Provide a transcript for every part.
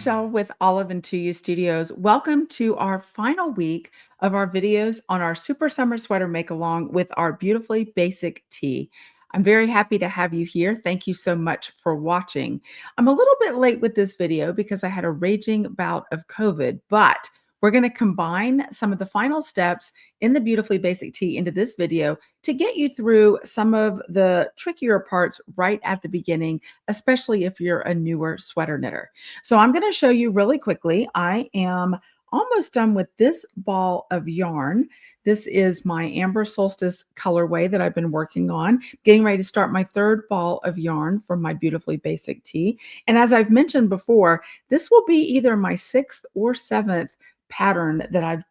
Michelle with Olive and 2U Studios. Welcome to our final week of our videos on our Super Summer Sweater Make Along with our beautifully basic tee. I'm very happy to have you here. Thank you so much for watching. I'm a little bit late with this video because I had a raging bout of COVID, but we're going to combine some of the final steps in the beautifully basic tee into this video to get you through some of the trickier parts right at the beginning, especially if you're a newer sweater knitter. So I'm going to show you really quickly. I am almost done with this ball of yarn. This is my Amber Solstice colorway that I've been working on, getting ready to start my third ball of yarn for my beautifully basic tee. And as I've mentioned before, this will be either my 6th or 7th pattern that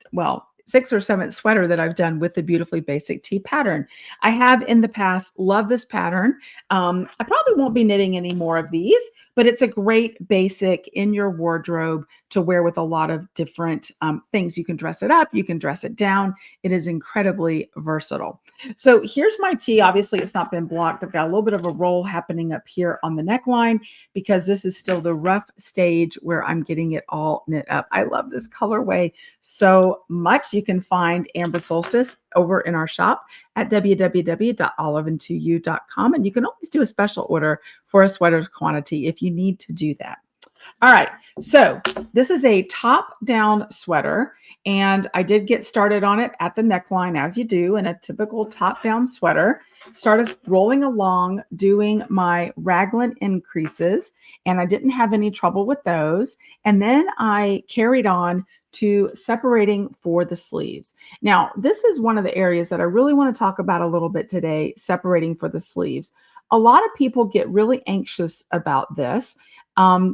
sixth or seventh sweater that I've done with the beautifully basic tee pattern. I have in the past loved this pattern. I probably won't be knitting any more of these, but it's a great basic in your wardrobe to wear with a lot of different things. You can dress it up, you can dress it down. It is incredibly versatile. So here's my tee. Obviously, it's not been blocked. I've got a little bit of a roll happening up here on the neckline because this is still the rough stage where I'm getting it all knit up. I love this colorway so much. You can find Amber Solstice over in our shop at www.oliveand2u.com, and you can always do a special order for a sweater quantity if you need to do that. All right, so this is a top-down sweater, and I did get started on it at the neckline, as you do in a typical top-down sweater. Started rolling along, doing my raglan increases, and I didn't have any trouble with those. And then I carried on to separating for the sleeves. Now, this is one of the areas that I really want to talk about a little bit today, separating for the sleeves. A lot of people get really anxious about this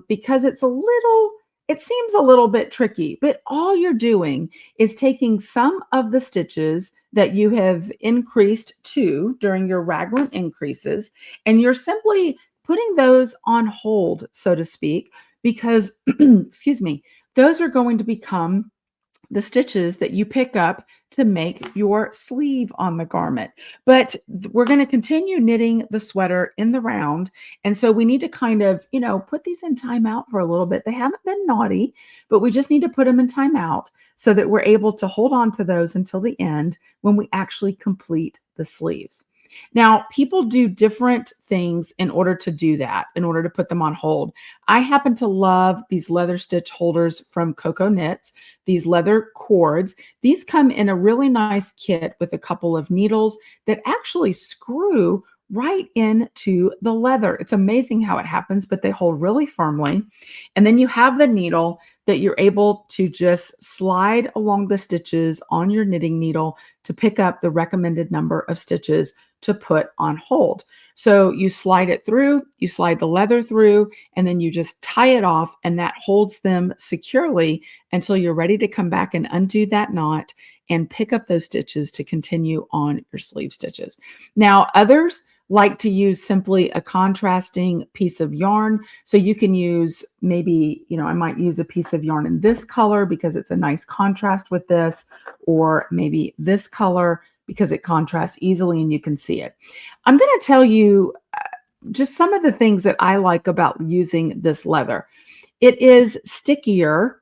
because it seems a little bit tricky, but all you're doing is taking some of the stitches that you have increased to during your raglan increases, and you're simply putting those on hold, so to speak, because, excuse me, those are going to become the stitches that you pick up to make your sleeve on the garment. But we're going to continue knitting the sweater in the round. And so we need to kind of, put these in timeout for a little bit. They haven't been naughty, but we just need to put them in timeout so that we're able to hold on to those until the end when we actually complete the sleeves. Now, people do different things in order to do that, in order to put them on hold. I happen to love these leather stitch holders from Coco Knits, these leather cords. These come in a really nice kit with a couple of needles that actually screw right into the leather. It's amazing how it happens, but they hold really firmly. And then you have the needle that you're able to just slide along the stitches on your knitting needle to pick up the recommended number of stitches to put on hold. So you slide it through, you slide the leather through, and then you just tie it off, and that holds them securely until you're ready to come back and undo that knot and pick up those stitches to continue on your sleeve stitches. Now, others like to use simply a contrasting piece of yarn. So you can use maybe, I might use a piece of yarn in this color because it's a nice contrast with this, or maybe this color because it contrasts easily and you can see it. I'm going to tell you just some of the things that I like about using this leather. It is stickier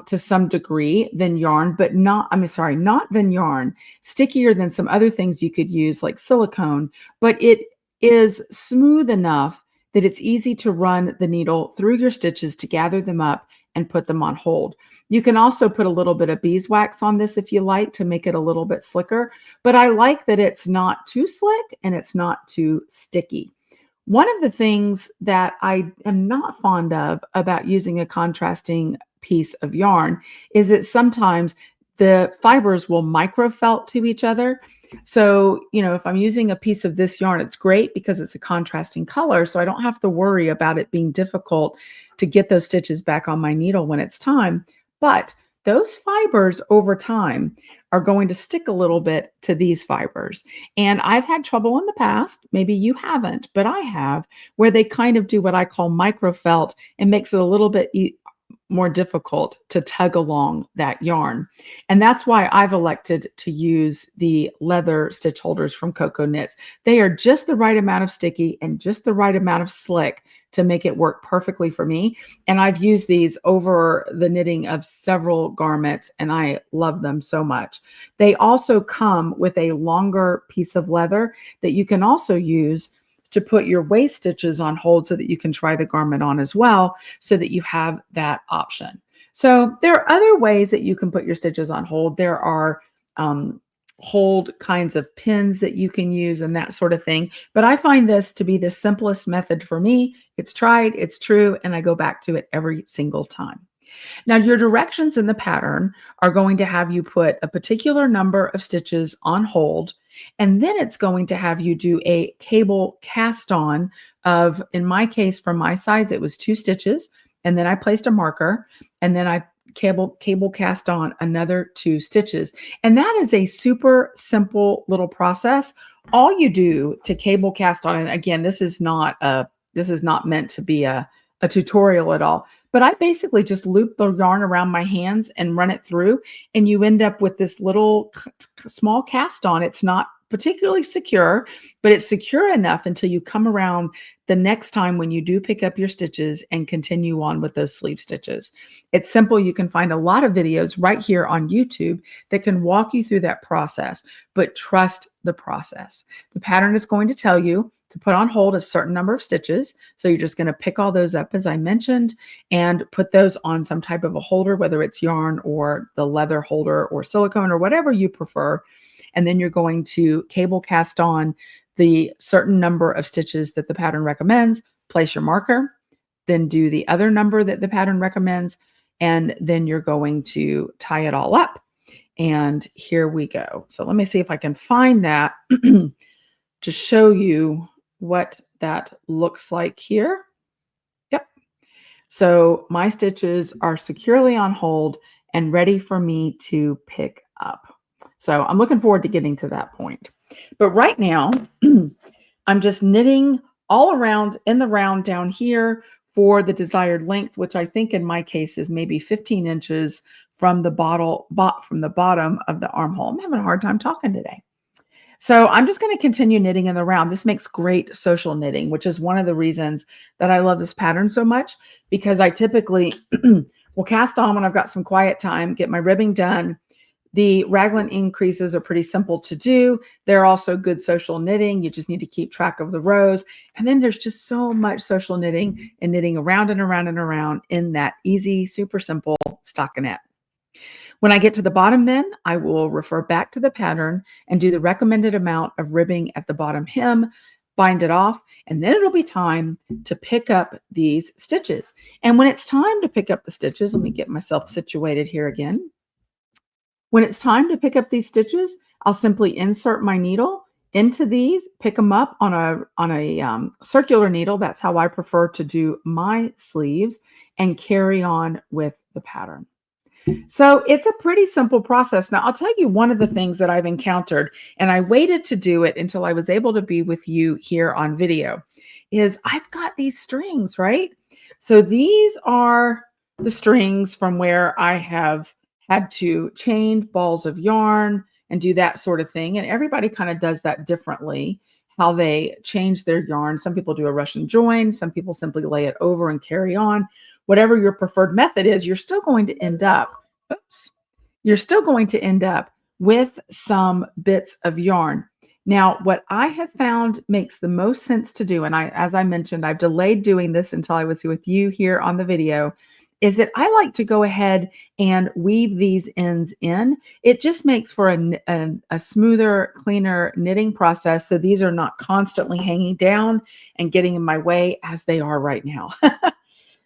to some degree than yarn, but not than yarn, stickier than some other things you could use like silicone, but it is smooth enough that it's easy to run the needle through your stitches to gather them up and put them on hold. You can also put a little bit of beeswax on this if you like to make it a little bit slicker, but I like that it's not too slick and it's not too sticky. One of the things that I am not fond of about using a contrasting piece of yarn is that sometimes the fibers will microfelt to each other. So, if I'm using a piece of this yarn, it's great because it's a contrasting color. So I don't have to worry about it being difficult to get those stitches back on my needle when it's time. But those fibers over time are going to stick a little bit to these fibers. And I've had trouble in the past, maybe you haven't, but I have, where they kind of do what I call microfelt and makes it a little bit more difficult to tug along that yarn. And that's why I've elected to use the leather stitch holders from Coco Knits. They are just the right amount of sticky and just the right amount of slick to make it work perfectly for me. And I've used these over the knitting of several garments, and I love them so much. They also come with a longer piece of leather that you can also use to put your waist stitches on hold so that you can try the garment on as well, so that you have that option. So there are other ways that you can put your stitches on hold. There are hold kinds of pins that you can use and that sort of thing. But I find this to be the simplest method for me. It's tried, it's true, and I go back to it every single time. Now, your directions in the pattern are going to have you put a particular number of stitches on hold, and then it's going to have you do a cable cast on of, in my case, for my size, it was 2 stitches, and then I placed a marker, and then I cable cast on another 2 stitches. And that is a super simple little process. All you do to cable cast on, and again, this is not meant to be a tutorial at all. But I basically just loop the yarn around my hands and run it through, and you end up with this little small cast on. It's not particularly secure, but it's secure enough until you come around the next time when you do pick up your stitches and continue on with those sleeve stitches. It's simple. You can find a lot of videos right here on YouTube that can walk you through that process, but trust the process. The pattern is going to tell you to put on hold a certain number of stitches. So you're just going to pick all those up, as I mentioned, and put those on some type of a holder, whether it's yarn or the leather holder or silicone or whatever you prefer. And then you're going to cable cast on the certain number of stitches that the pattern recommends, place your marker, then do the other number that the pattern recommends, and then you're going to tie it all up. And here we go. So let me see if I can find that to show you what that looks like here. Yep. So my stitches are securely on hold and ready for me to pick up. So I'm looking forward to getting to that point. But right now, I'm just knitting all around in the round down here for the desired length, which I think in my case is maybe 15 inches from the bottom of the armhole. I'm having a hard time talking today. So I'm just going to continue knitting in the round. This makes great social knitting, which is one of the reasons that I love this pattern so much, because I typically will cast on when I've got some quiet time, get my ribbing done. The raglan increases are pretty simple to do. They're also good social knitting. You just need to keep track of the rows. And then there's just so much social knitting and knitting around and around and around in that easy, super simple stockinette. When I get to the bottom, then I will refer back to the pattern and do the recommended amount of ribbing at the bottom hem, bind it off, and then it'll be time to pick up these stitches. And when it's time to pick up the stitches, let me get myself situated here again. When it's time to pick up these stitches, I'll simply insert my needle into these, pick them up on a circular needle. That's how I prefer to do my sleeves, and carry on with the pattern. So it's a pretty simple process. Now, I'll tell you one of the things that I've encountered, and I waited to do it until I was able to be with you here on video, is I've got these strings, right? So these are the strings from where I have had to chain balls of yarn and do that sort of thing. And everybody kind of does that differently, how they change their yarn. Some people do a Russian join. Some people simply lay it over and carry on. Whatever your preferred method is, you're still going to end up, with some bits of yarn. Now, what I have found makes the most sense to do, and as I mentioned, I've delayed doing this until I was with you here on the video, is that I like to go ahead and weave these ends in. It just makes for a smoother, cleaner knitting process. So these are not constantly hanging down and getting in my way as they are right now.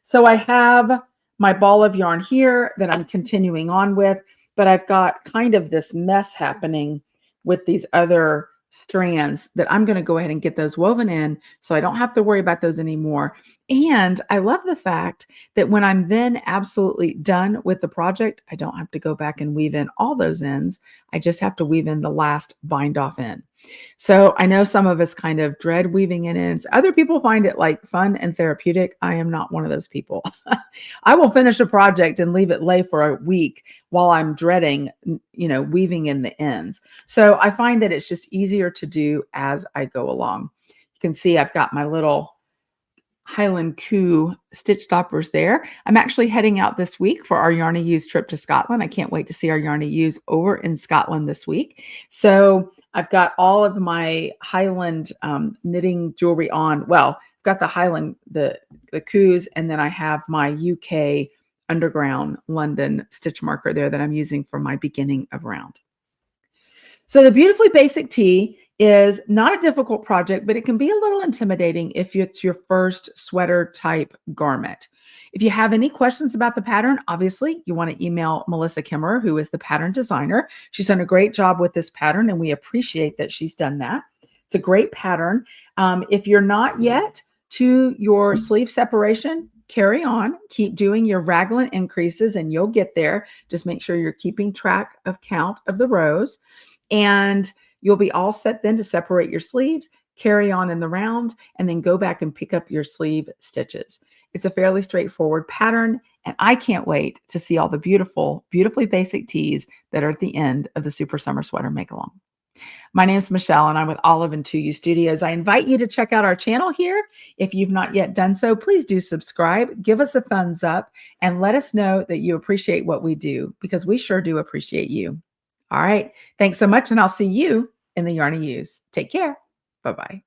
So I have my ball of yarn here that I'm continuing on with, but I've got kind of this mess happening with these other strands that I'm going to go ahead and get those woven in so I don't have to worry about those anymore. And I love the fact that when I'm then absolutely done with the project, I don't have to go back and weave in all those ends. I just have to weave in the last bind off end. So I know some of us kind of dread weaving in ends. Other people find it like fun and therapeutic. I am not one of those people. I will finish a project and leave it lay for a week while I'm dreading, weaving in the ends. So I find that it's just easier to do as I go along. You can see I've got my little Highland Coup stitch stoppers there. I'm actually heading out this week for our Yarny Use trip to Scotland. I can't wait to see our Yarny Use over in Scotland this week. So I've got all of my Highland knitting jewelry on. Well, I've got the Highland, the coups, and then I have my UK Underground London stitch marker there that I'm using for my beginning of round. So the Beautifully Basic Tee is not a difficult project, but it can be a little intimidating if it's your first sweater type garment. If you have any questions about the pattern, obviously you want to email Melissa Kemmerer, who is the pattern designer. She's done a great job with this pattern, and we appreciate that she's done that. It's a great pattern. If you're not yet to your sleeve separation, carry on. Keep doing your raglan increases, and you'll get there. Just make sure you're keeping track of count of the rows. And you'll be all set then to separate your sleeves, carry on in the round, and then go back and pick up your sleeve stitches. It's a fairly straightforward pattern, and I can't wait to see all the beautifully basic tees that are at the end of the Super Summer Sweater Make-Along. My name is Michelle, and I'm with Olive and 2U Studios. I invite you to check out our channel here. If you've not yet done so, please do subscribe, give us a thumbs up, and let us know that you appreciate what we do, because we sure do appreciate you. All right. Thanks so much, and I'll see you in the Yarny Use. Take care. Bye-bye.